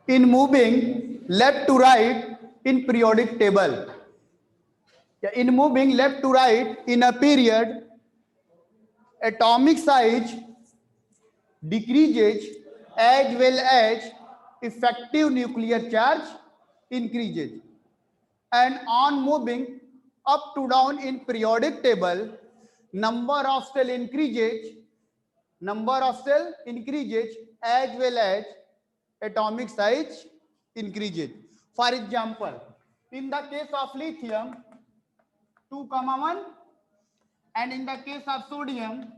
in moving left to right in periodic table. In moving left to right in a period, atomic size decreases as well as effective nuclear charge increases. And on moving up to down in periodic table, number of cell increases as well as atomic size increases. For example, in the case of lithium 2,1, and in the case of sodium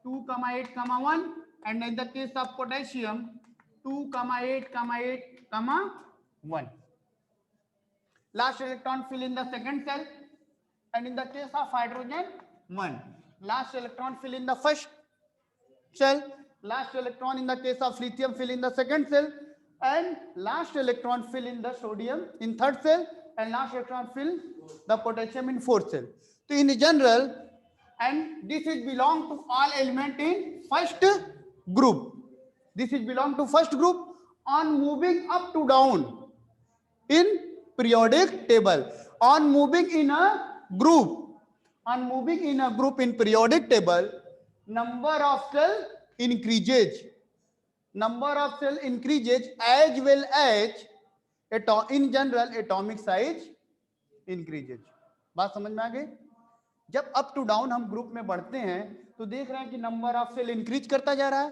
2,8,1, and in the case of potassium 2,8,8,1. Last electron fill in the second cell, and in the case of hydrogen 1. Last electron fill in the first cell, last electron in the case of lithium fill in the second cell, and last electron fill in the sodium in third cell, and last electron fill the potassium in fourth cell. So in general, and this is belong to all element in first group. This is belong to first group. On moving up to down in periodic table, on moving in a group in periodic table, number of cell increases as well as in general atomic size increases. बात समझ में आ गई? जब up to down हम group में बढ़ते हैं तो देख रहे हैं कि नंबर ऑफ सेल इंक्रीज करता जा रहा है.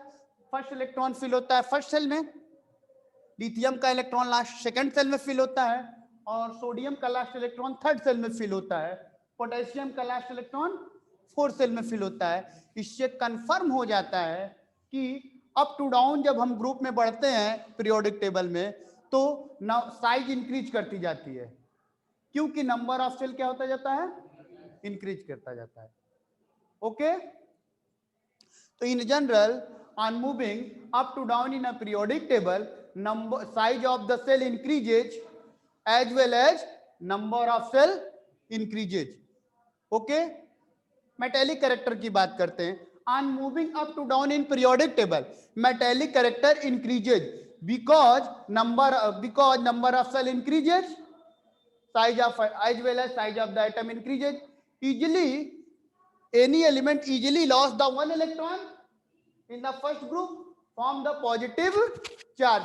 फर्स्ट इलेक्ट्रॉन फिल होता है फर्स्ट सेल में, लिथियम का इलेक्ट्रॉन लास्ट सेकंड सेल में फिल होता है, और सोडियम का लास्ट इलेक्ट्रॉन थर्ड सेल में फिल होता है, पोटेशियम का लास्ट इलेक्ट्रॉन फोर्थ सेल में फिल होता है. इससे कंफर्म हो जाता है कि अप टू डाउन जब हम ग्रुप में बढ़ते हैं पीरियोडिक टेबल में तो साइज इंक्रीज करती जाती है, क्योंकि नंबर ऑफ सेल क्या होता जाता है, इंक्रीज करता जाता है. ओके, तो in general on moving up to down in a periodic table, number size of the cell increases as well as number of cell increases. Okay, metallic character की बात करते हैं. On moving up to down in periodic table, metallic character increases because number of cell increases, size of as well as size of the atom increases. Easily any element easily lost the one electron in the first group, form the positive charge.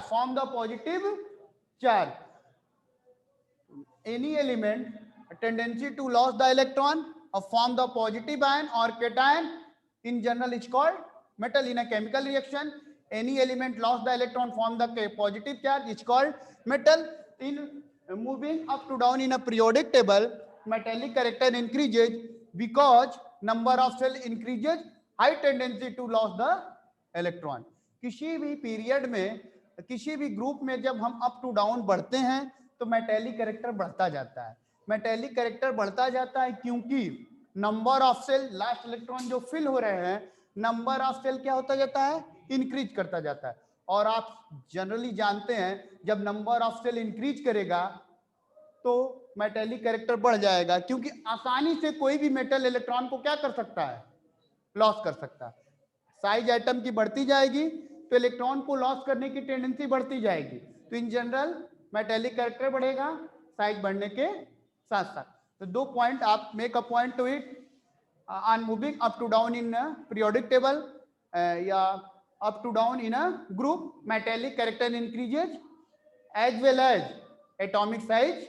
Any element a tendency to lose the electron or form the positive ion or cation in general is called metal. In a chemical reaction, any element lost the electron form the positive charge is called metal. In moving up to down in a periodic table, metallic character increases because number of cell increases, high tendency to lose the electron. किसी भी period में किसी भी group में जब हम up to down बढ़ते हैं तो मेटेलिक कैरेक्टर बढ़ता जाता है. मेटेलिक कैरेक्टर बढ़ता जाता है क्योंकि number of shell, last electron जो फिल हो रहे हैं, नंबर ऑफ सेल क्या होता जाता है, इंक्रीज करता जाता है. और आप जनरली जानते हैं जब नंबर ऑफ सेल इंक्रीज करेगा तो मेटेलिक कैरेक्टर बढ़ जाएगा, क्योंकि आसानी से कोई भी मेटल इलेक्ट्रॉन को क्या कर सकता है, लॉस कर सकता है. साइज एटम की बढ़ती जाएगी तो इलेक्ट्रॉन को लॉस करने की टेंडेंसी बढ़ती जाएगी. तो इन जनरल मेटेलिक कैरेक्टर बढ़ेगा साइज बढ़ने के साथ साथ. तो दो पॉइंट आप make a point to it. On moving up to down in periodic table या up to down in a group, metallic character increases as well as atomic size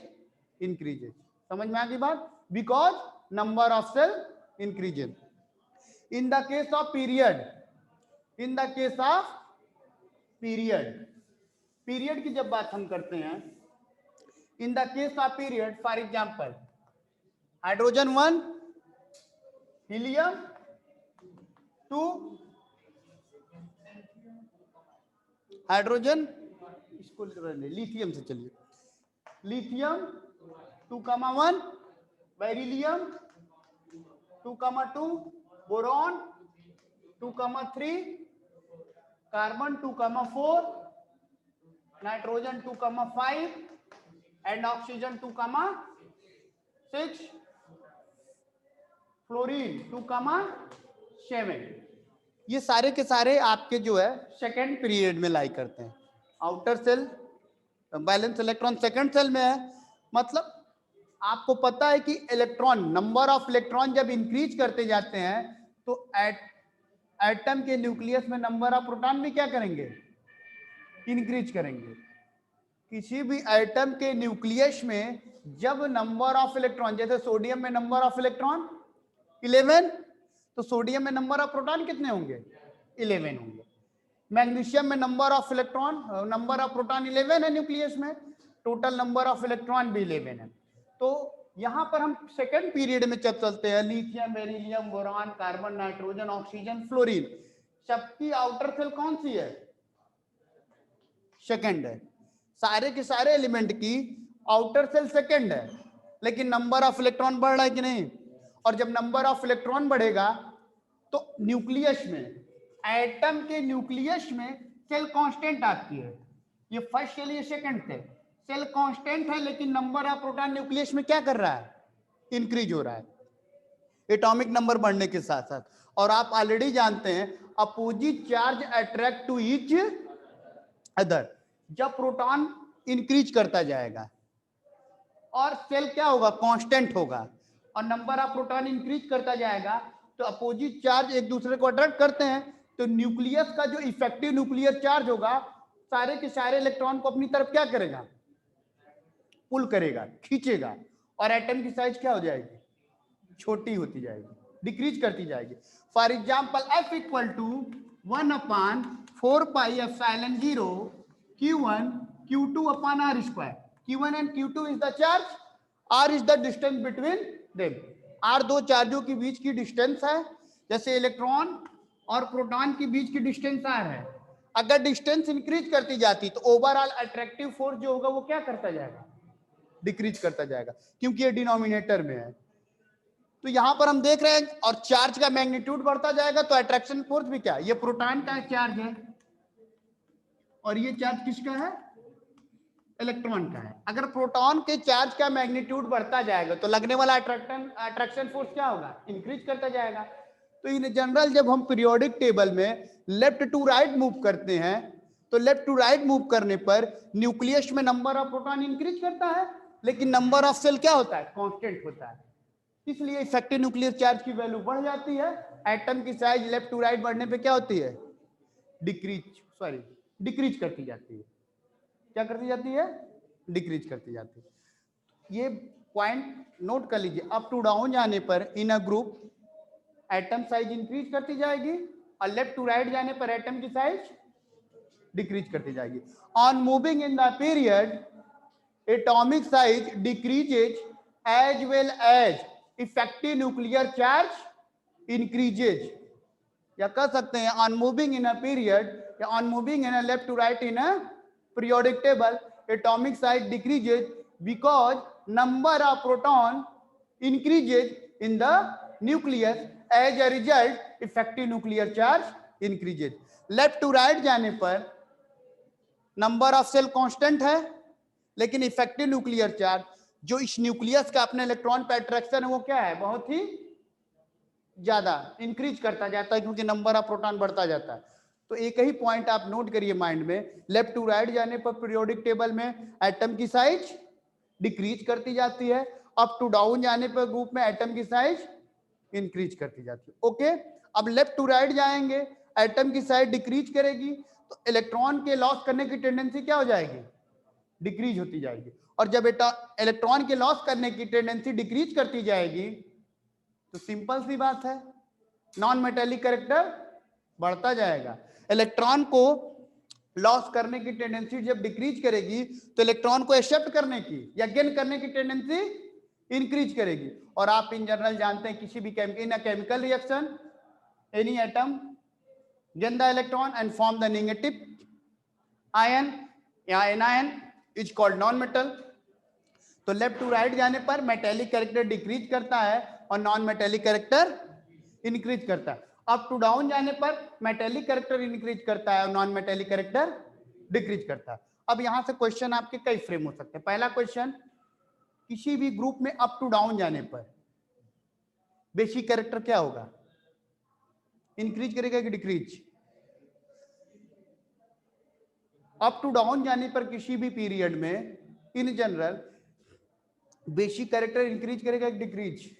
increases. समझ में आ गई बात? Because number of cell increases. In the case of period, period की जब बात हम करते हैं, इन the case of period, for example hydrogen 1, helium 2, hydrogen, इसको लिथियम से चलिए, lithium 2,1, beryllium 2,2, boron 2,3, carbon 2,4, nitrogen 2,5 and oxygen 2,6, fluorine 2,7. ये सारे के सारे आपके जो है सेकेंड पीरियड में लाई करते हैं. Outer shell valence electron second shell में है। मतलब आपको पता है कि इलेक्ट्रॉन, नंबर ऑफ इलेक्ट्रॉन जब इंक्रीज करते जाते हैं तो एटम के न्यूक्लियस में नंबर ऑफ प्रोटॉन भी क्या करेंगे, इंक्रीज करेंगे। किसी भी एटम के न्यूक्लियस में जब नंबर ऑफ इलेक्ट्रॉन, जैसे सोडियम में नंबर ऑफ इलेक्ट्रॉन 11, तो सोडियम में नंबर ऑफ प्रोटॉन कितने होंगे, 11 होंगे। मैग्नीशियम में number of electron, number of proton 11 है न्यूक्लियस में, टोटल नंबर ऑफ इलेक्ट्रॉन भी 11 है। तो यहां पर हम सेकंड पीरियड में जब चलते हैं, lithium, beryllium, boron, carbon, nitrogen, oxygen, fluorine, सबकी आउटर सेल कौन सी है, सेकंड है। सारे के सारे एलिमेंट की आउटर सेल सेकंड है, लेकिन नंबर ऑफ इलेक्ट्रॉन बढ़ रहा है कि नहीं। और जब नंबर ऑफ इलेक्ट्रॉन बढ़ेगा तो न्यूक्लियस में, एटम के न्यूक्लियस में सेल कांस्टेंट आती है। ये फर्स्ट सेल, ये सेकंड सेल कांस्टेंट है, लेकिन नंबर ऑफ प्रोटॉन न्यूक्लियस में क्या कर रहा है, इंक्रीज हो रहा है एटॉमिक नंबर बढ़ने के साथ साथ। और आप ऑलरेडी जानते हैं opposite charge attract to each other. जब प्रोटॉन इंक्रीज करता जाएगा और सेल क्या होगा, कांस्टेंट होगा, और नंबर ऑफ प्रोटॉन इंक्रीज करता जाएगा तो अपोजिट चार्ज एक दूसरे को अट्रैक्ट करते हैं। तो न्यूक्लियस का जो इफेक्टिव न्यूक्लियर चार्ज होगा, सारे के सारे इलेक्ट्रॉन को अपनी तरफ क्या करेगा, पुल करेगा, खींचेगा, और एटम की साइज क्या हो जाएगी, छोटी होती जाएगी, डिक्रीज करती जाएगी। For example F equal to 1/4 pi epsilon 0 Q1 Q2 upon R square. Q1 and Q2 is the charge, R is the distance between them. R दो चार्जों के बीच की डिस्टेंस है, जैसे इलेक्ट्रॉन और प्रोटॉन के बीच की डिस्टेंस R है। अगर डिस्टेंस इंक्रीज करती जाती तो ओवरऑल अट्रैक्टिव फोर्स जो होगा वो क्या करता जाएगा, डिक्रीज करता जाएगा, क्योंकि ये डिनोमिनेटर में है। तो यहां पर हम देख रहे हैं, और चार्ज का मैग्नीट्यूड बढ़ता जाएगा तो अट्रैक्शन फोर्स भी क्या, ये प्रोटॉन का चार्ज है और ये चार्ज किसका है, इलेक्ट्रॉन का है। अगर प्रोटॉन के चार्ज का मैग्नीट्यूड बढ़ता जाएगा तो लगने वाला अट्रैक्शन फोर्स क्या होगा, इंक्रीज करता जाएगा। तो इन जनरल जब हम पीरियोडिक टेबल में लेफ्ट टू राइट मूव करते हैं तो लेफ्ट टू राइट मूव करने पर न्यूक्लियस में नंबर ऑफ प्रोटॉन इंक्रीज करता है, लेकिन नंबर ऑफ सेल क्या होता है, कांस्टेंट होता है। इसलिए इफेक्टिव न्यूक्लियर चार्ज की वैल्यू बढ़ जाती है। एटम की साइज लेफ्ट टू राइट बढ़ने पे क्या होती है, डिक्रीज करती जाती है। क्या करती जाती है, डिक्रीज करती जाती है। ये पॉइंट नोट कर लीजिए। अप टू डाउन जाने पर in a group atom size increase करती जाएगी, और लेफ्ट टू राइट जाने पर एटम की साइज डिक्रीज करती जाएगी। On moving in the period atomic size decreases as well as effective nuclear charge increases. या कह सकते हैं on moving in a period या on moving in a left to right in a periodic table, atomic size decreases because number of proton increases in the nucleus. As a result, effective nuclear charge increases. Left to right जाने पर number of cell constant है, लेकिन effective nuclear charge जो इस nucleus का अपने electron पे attraction है वो क्या है, बहुत ही ज्यादा इंक्रीज करता जाता है, क्योंकि नंबर ऑफ प्रोटॉन बढ़ता जाता है। तो एक ही पॉइंट आप नोट करिए माइंड में, लेफ्ट टू राइट जाने पर पीरियोडिक टेबल में एटम की साइज डिक्रीज करती जाती है, अप टू डाउन जाने पर ग्रुप में एटम की साइज इंक्रीज करती जाती है। ओके, अब लेफ्ट टू राइट जाएंगे, एटम की साइज डिक्रीज करेगी तो इलेक्ट्रॉन के लॉस करने की टेंडेंसी क्या हो जाएगी, डिक्रीज होती जाएगी। और जब इलेक्ट्रॉन के लॉस करने की टेंडेंसी डिक्रीज करती जाएगी तो सिंपल सी बात है, नॉन मेटेलिक कैरेक्टर बढ़ता जाएगा। इलेक्ट्रॉन को लॉस करने की टेंडेंसी जब डिक्रीज करेगी तो इलेक्ट्रॉन को एक्सेप्ट करने की या गेन करने की टेंडेंसी इंक्रीज करेगी। और आप इन जनरल जानते हैं किसी भी chemical reaction any atom gain the electron and form the negative ion या anion is called non metal. तो लेफ्ट टू राइट जाने पर मेटेलिक कैरेक्टर डिक्रीज करता है और नॉन मेटेलिक कैरेक्टर इंक्रीज करता है। अप टू डाउन जाने पर मेटेलिक कैरेक्टर इंक्रीज करता है और नॉन मेटेलिक कैरेक्टर डिक्रीज करता है। अब यहां से क्वेश्चन आपके कई फ्रेम हो सकते हैं। पहला क्वेश्चन, किसी भी ग्रुप में अप टू डाउन जाने पर बेसिक कैरेक्टर क्या होगा, इंक्रीज करेगा कि डिक्रीज? अप टू डाउन जाने पर किसी भी पीरियड में in general basic character increase करेगा डिक्रीज।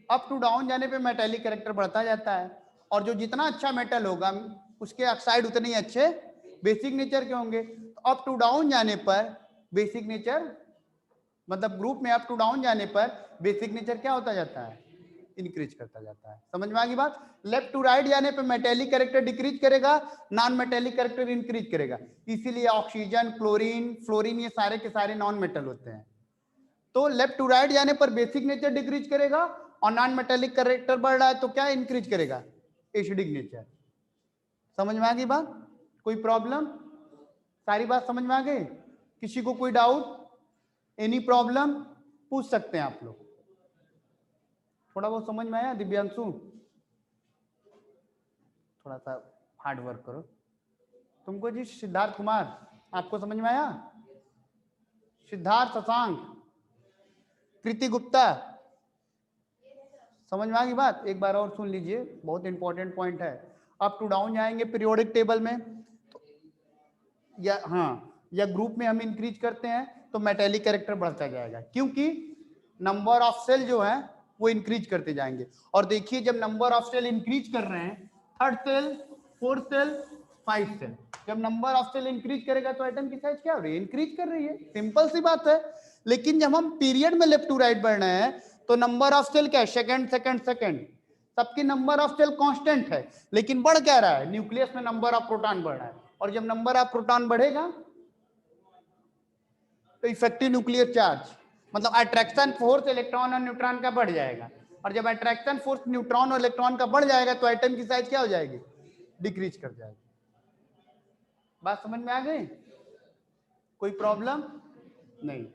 अप टू डाउन जाने पे मेटेलिक कैरेक्टर बढ़ता जाता है, और जो जितना अच्छा मेटल होगा उसके ऑक्साइड उतने ही अच्छे बेसिक नेचर के होंगे। तो अप टू डाउन जाने पर बेसिक नेचर, मतलब ग्रुप में अप टू डाउन जाने पर बेसिक नेचर क्या होता जाता है, इंक्रीज करता जाता है। समझ में आ गई बात। लेफ्ट टू राइट जाने पे मेटेलिक कैरेक्टर डिक्रीज करेगा, नॉन मेटेलिक कैरेक्टर इंक्रीज करेगा। इसीलिए ऑक्सीजन, क्लोरीन, फ्लोरीन ये सारे के सारे नॉन मेटल होते हैं। तो लेफ्ट टू राइट जाने पर बेसिक नेचर डिक्रीज करेगा और नॉन मेटेलिक कैरेक्टर बढ़ रहा है तो क्या इंक्रीज करेगा, एसिडिक नेचर। समझ में आ गई बात, कोई प्रॉब्लम, सारी बात समझ में आ गई। किसी को कोई डाउट, एनी प्रॉब्लम पूछ सकते हैं आप लोग। थोड़ा बहुत समझ में आया दिव्यांशु, थोड़ा सा हार्ड वर्क करो। तुमको जी सिद्धार्थ कुमार, आपको समझ में आया? सिद्धार्थ शशांक, कृति गुप्ता, समझ में आ गई बात। एक बार और सुन लीजिए, बहुत इंपॉर्टेंट पॉइंट है। अप टू डाउन जाएंगे पीरियोडिक टेबल में तो, या हाँ, या ग्रुप में हम इंक्रीज करते हैं तो मेटेलिक कैरेक्टर बढ़ता जाएगा, क्योंकि नंबर ऑफ सेल जो है वो इंक्रीज करते जाएंगे। और देखिए जब नंबर ऑफ सेल इंक्रीज कर रहे हैं, third cell, fourth cell, 5 cell, जब नंबर ऑफ सेल इंक्रीज करेगा तो एटम की साइज क्या हो रही है, इंक्रीज कर रही है। सिंपल सी बात है। लेकिन जब हम पीरियड में लेफ्ट टू राइट बढ़ रहे हैं तो नंबर ऑफ सेल क्या है, सेकंड सेकंड सेकंड, सबकी नंबर ऑफ सेल कांस्टेंट है, लेकिन बढ़ क्या रहा है, न्यूक्लियस में नंबर ऑफ प्रोटॉन बढ़ रहा है। और जब नंबर ऑफ प्रोटॉन बढ़ेगा तो इफेक्टिव न्यूक्लियर चार्ज, मतलब अट्रैक्शन फोर्स इलेक्ट्रॉन और न्यूट्रॉन का बढ़ जाएगा। और जब अट्रैक्शन फोर्स न्यूट्रॉन और इलेक्ट्रॉन का बढ़ जाएगा तो एटम की साइज क्या हो जाएगी, डिक्रीज कर जाएगी। बात समझ में आ गई, कोई प्रॉब्लम नहीं।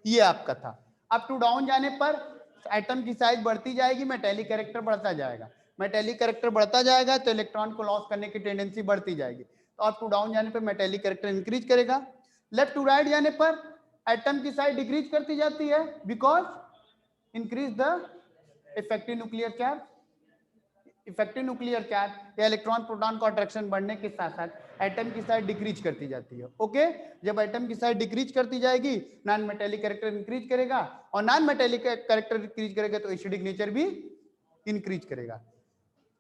ये आपका था। अप टू डाउन जाने पर एटम की साइज बढ़ती जाएगी, मेटेलिक कैरेक्टर बढ़ता जाएगा। मेटेलिक कैरेक्टर बढ़ता जाएगा तो इलेक्ट्रॉन को लॉस करने की टेंडेंसी बढ़ती जाएगी। तो अप टू डाउन जाने पर मेटेलिक कैरेक्टर इंक्रीज करेगा। लेफ्ट टू राइट जाने पर एटम की साइज डिक्रीज करती जाती है, because increase the effective nuclear charge. Effective nuclear charge या इलेक्ट्रॉन प्रोटॉन का अट्रैक्शन बढ़ने के साथ साथ एटम की साइज डिक्रीज करती जाती है। ओके, जब एटम की साइज डिक्रीज करती जाएगी, नॉन मेटेलिक कैरेक्टर इंक्रीज करेगा, और नॉन मेटेलिक कैरेक्टर इंक्रीज करेगा तो एसिडिक नेचर भी इंक्रीज करेगा।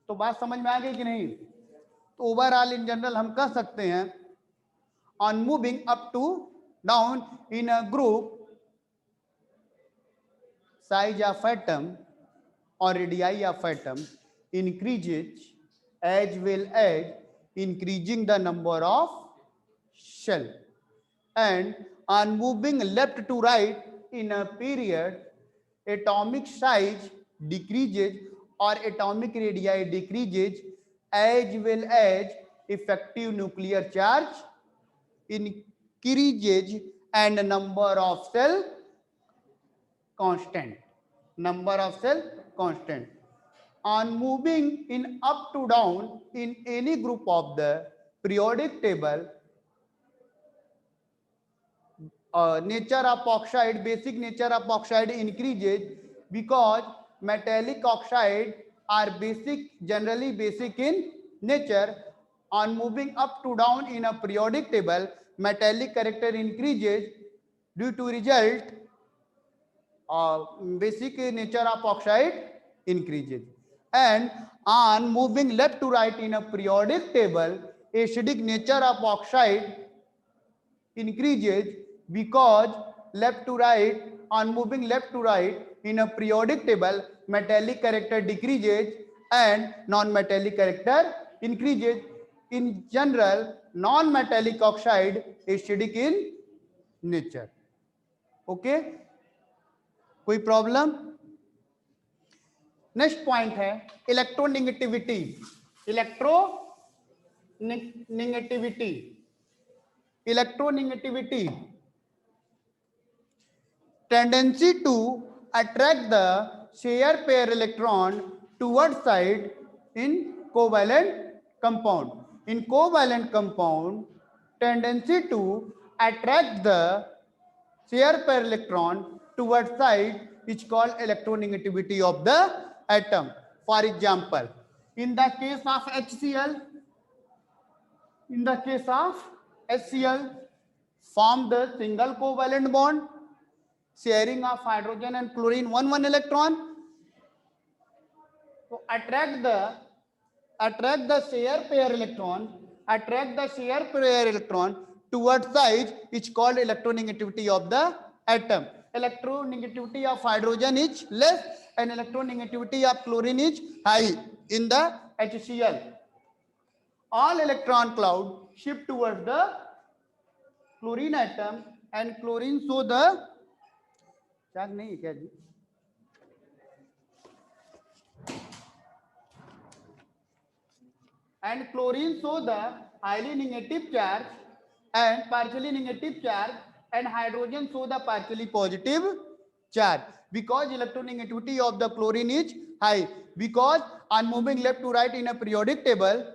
तो बात समझ में आ गई कि नहीं? तो ओवरऑल इन जनरल हम कह सकते हैं, on moving up to down in a group, size of atom or radii of atom increases as well as increasing the number of shell, and on moving left to right in a period, atomic size decreases or atomic radii decreases as well as effective nuclear charge increases and number of cell constant, number of cell constant. On moving in up to down in any group of the periodic table, nature of oxide, basic nature of oxide increases because metallic oxide are basic, generally basic in nature. On moving up to down in a periodic table, metallic character increases due to result basic nature of oxide increases. And on moving left to right in a periodic table, acidic nature of oxide increases because left to right, on moving left to right in a periodic table, metallic character decreases and non-metallic character increases. In general, non-metallic oxide is acidic in nature. Okay? कोई problem? Next point है electronegativity. Electronegativity, electronegativity, tendency to attract the share pair electron toward side in covalent compound. In covalent compound, tendency to attract the share pair electron towards side is called electronegativity of the atom. For example, in the case of HCl, In the case of HCl, form the single covalent bond, sharing of hydrogen and chlorine 1 electron. So attract the share pair electron towards side is called electronegativity of the atom. Electronegativity of hydrogen is less and electronegativity of chlorine is high in the HCl. All electron cloud shift towards the chlorine atom and chlorine show the charge नहीं है क्या जी? And chlorine show the highly negative charge and partially negative charge, and hydrogen show the partially positive charge, because electronegativity of the chlorine is high, because on moving left to right in a periodic table,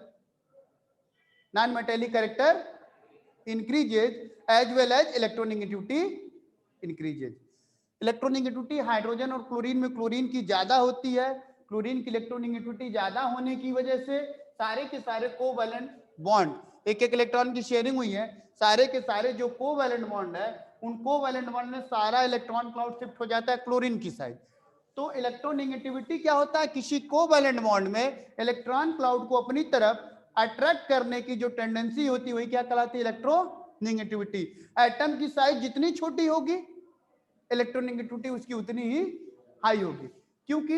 non-metallic character increases as well as electronegativity increases. Electronegativity hydrogen और chlorine में chlorine की ज्यादा होती है. Chlorine की electronegativity ज्यादा होने की वजह से सारे के सारे कोवैलेंट बॉन्ड, एक एक इलेक्ट्रॉन की शेयरिंग हुई है, सारे के सारे जो कोवैलेंट बॉन्ड है उन कोवैलेंट बॉन्ड में सारा इलेक्ट्रॉन क्लाउड शिफ्ट हो जाता है क्लोरीन की साइड. तो इलेक्ट्रोनेगेटिविटी क्या होता है, किसी कोवैलेंट बॉन्ड में इलेक्ट्रॉन क्लाउड को अपनी तरफ अट्रैक्ट करने की जो टेंडेंसी होती है वही क्या कहलाती है, इलेक्ट्रोनेगेटिविटी. एटम की साइज जितनी छोटी होगी इलेक्ट्रोनेगेटिविटी उसकी उतनी ही हाई होगी, क्योंकि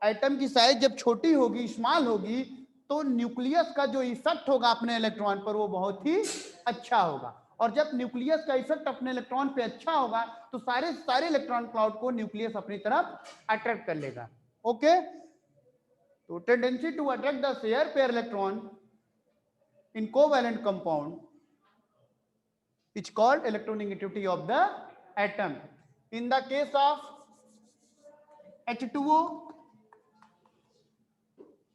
एटम की साइज जब छोटी होगी, स्मॉल होगी, तो न्यूक्लियस का जो इफेक्ट होगा अपने इलेक्ट्रॉन पर वो बहुत ही अच्छा होगा. और जब न्यूक्लियस का इफेक्ट अपने इलेक्ट्रॉन पे अच्छा होगा तो सारे इलेक्ट्रॉन क्लाउड को न्यूक्लियस अपनी तरफ अट्रैक्ट कर लेगा. ओके, तो tendency to attract the share pair electron in covalent compound is called electronegativity of the atom. In the case of H2O,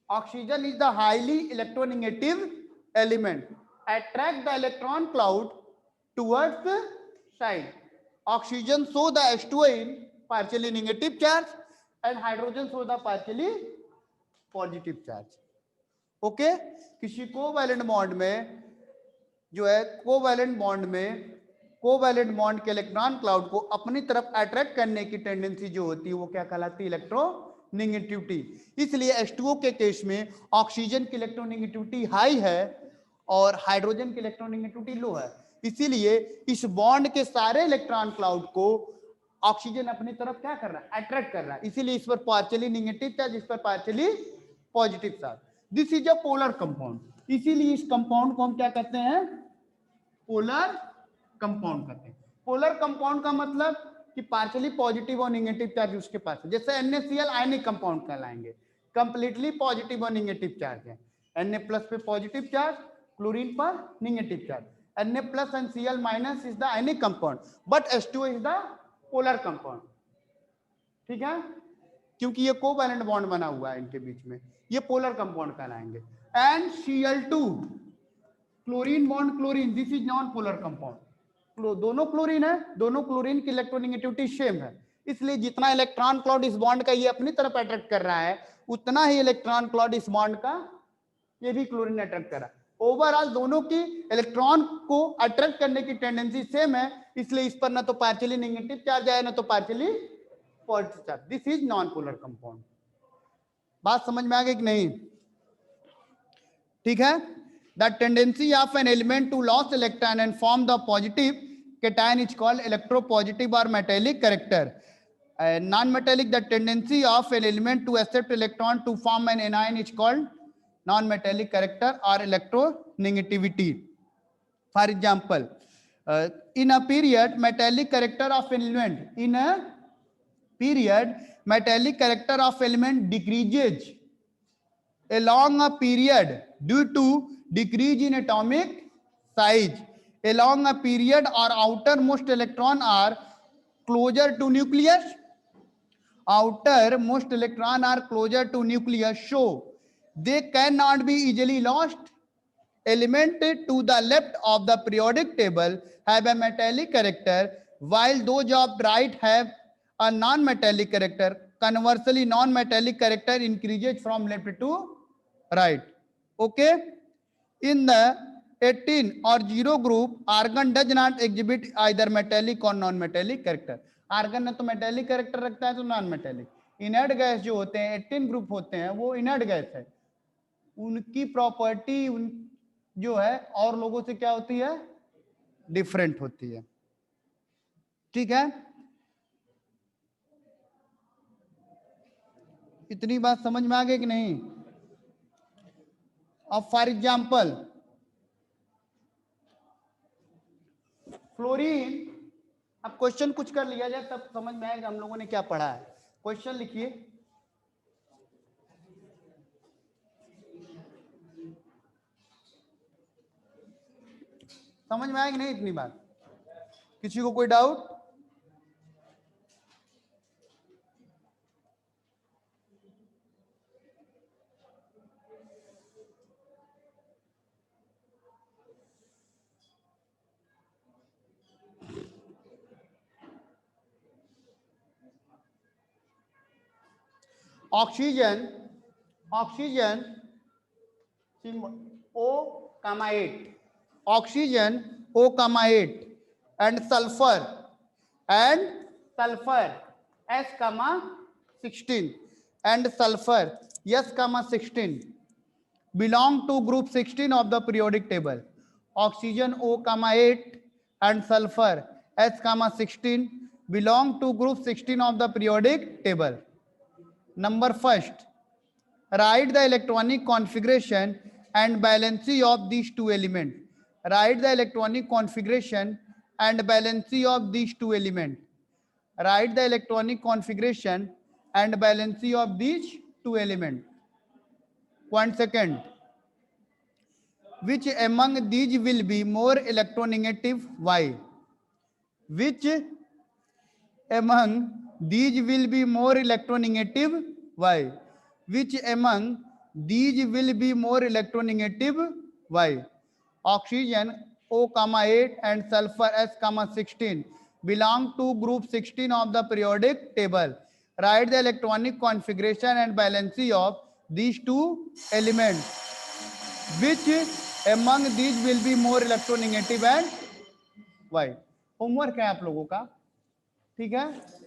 oxygen is the highly electronegative element. Attract the electron cloud towards the side. Oxygen show the H2O in partially negative charge and hydrogen show the partially positive charge. Okay? किसी covalent bond में जो है covalent bond के electron cloud को अपनी तरफ attract करने की टेंडेंसी जो होती है वो क्या कहलाती है, इलेक्ट्रोनेगेटिविटी. इसलिए H2O के केस में ऑक्सीजन की इलेक्ट्रोनेगेटिविटी हाई है और हाइड्रोजन की इलेक्ट्रोनेगेटिविटी लो है. इसीलिए इस बॉन्ड के सारे इलेक्ट्रॉन क्लाउड को ऑक्सीजन अपनी तरफ क्या कर रहा है, अट्रैक्ट कर रहा है. इसीलिए इस पर पार्शियली नेगेटिव चार्ज, इस पर partially positive charge. This is a polar compound. इसीलिए इस कंपाउंड को हम क्या कहते हैं, पोलर कंपाउंड कहते हैं. पोलर कंपाउंड का मतलब कि पार्शियली पॉजिटिव और नेगेटिव चार्ज उसके पास है. जैसे NaCl आयनिक कंपाउंड कहलाएंगे, कंप्लीटली पॉजिटिव और नेगेटिव चार्ज है. Na प्लस पे पॉजिटिव चार्ज, क्लोरीन पर negative charge. Na plus and Cl minus is the ionic compound, but H2O is the polar compound. ठीक है, क्योंकि ये कोवैलेंट बॉन्ड बना हुआ है इनके बीच में, ये पोलर कंपाउंड कहलाएंगे. And Cl2 chlorine bond chlorine, this is non polar compound. दोनों क्लोरीन है, दोनों क्लोरीन की इलेक्ट्रोनेगेटिविटी सेम है. इसलिए जितना इलेक्ट्रॉन क्लाउड इस बॉन्ड का ये अपनी तरफ अट्रैक्ट कर रहा है उतना ही इलेक्ट्रॉन क्लाउड इस बॉन्ड का ये भी क्लोरीन अट्रैक्ट कर रहा है. ओवरऑल दोनों की इलेक्ट्रॉन को अट्रैक्ट करने की टेंडेंसी सेम है, इसलिए इस पर ना तो पार्शियली नेगेटिव चार्ज आया ना तो partially positive charge. This is non polar compound. बात समझ में आ गई कि नहीं? ठीक है. The tendency of an element to lose electron and form the positive cation is called electropositive or metallic character. Non-metallic, the tendency of an element to accept electron to form an anion is called non-metallic character or electronegativity. For example, in a period, metallic character of element decreases along a period due to decrease in atomic size. Along a period, or outermost electron are closer to nucleus. Outermost electron are closer to nucleus, so they cannot be easily lost. Element to the left of the periodic table have a metallic character, while those of right have a non-metallic character. Conversely, non-metallic character increases from left to right. Okay. In the 18 और 0 group argon does not exhibit either metallic और non metallic character. Argon ने तो metallic character रखता है तो non metallic. Inert gas जो होते हैं 18 ग्रुप होते हैं वो इनर्ट गैस है, उनकी प्रॉपर्टी जो है और लोगों से क्या होती है, डिफरेंट होती है। ठीक है, इतनी बात समझ में आ गई कि नहीं? अब फॉर एग्जाम्पल फ्लोरीन, अब क्वेश्चन कुछ कर लिया जाए तब समझ में आएगा हम लोगों ने क्या पढ़ा है। क्वेश्चन लिखिए, समझ में आएगी नहीं इतनी बात? किसी को कोई doubt? Oxygen, oxygen O,8, oxygen O,8 and sulfur S,16 and sulfur S,16 belong to group 16 of the periodic table. Oxygen O,8 and sulfur S,16 belong to group 16 of the periodic table. Number first, write the electronic configuration and valency of these two elements. Write the electronic configuration and valency of these two elements. Write the electronic configuration and valency of these two elements. 1 second. Which among these will be more electronegative? Why? Which among these will be more electronegative? Why? Which among these will be more electronegative? Why? Oxygen O,8 and sulfur S,16 belong to group 16 of the periodic table. Write the electronic configuration and valency of these two elements. Which among these will be more electronegative and why? Homework है आप लोगों का, ठीक है।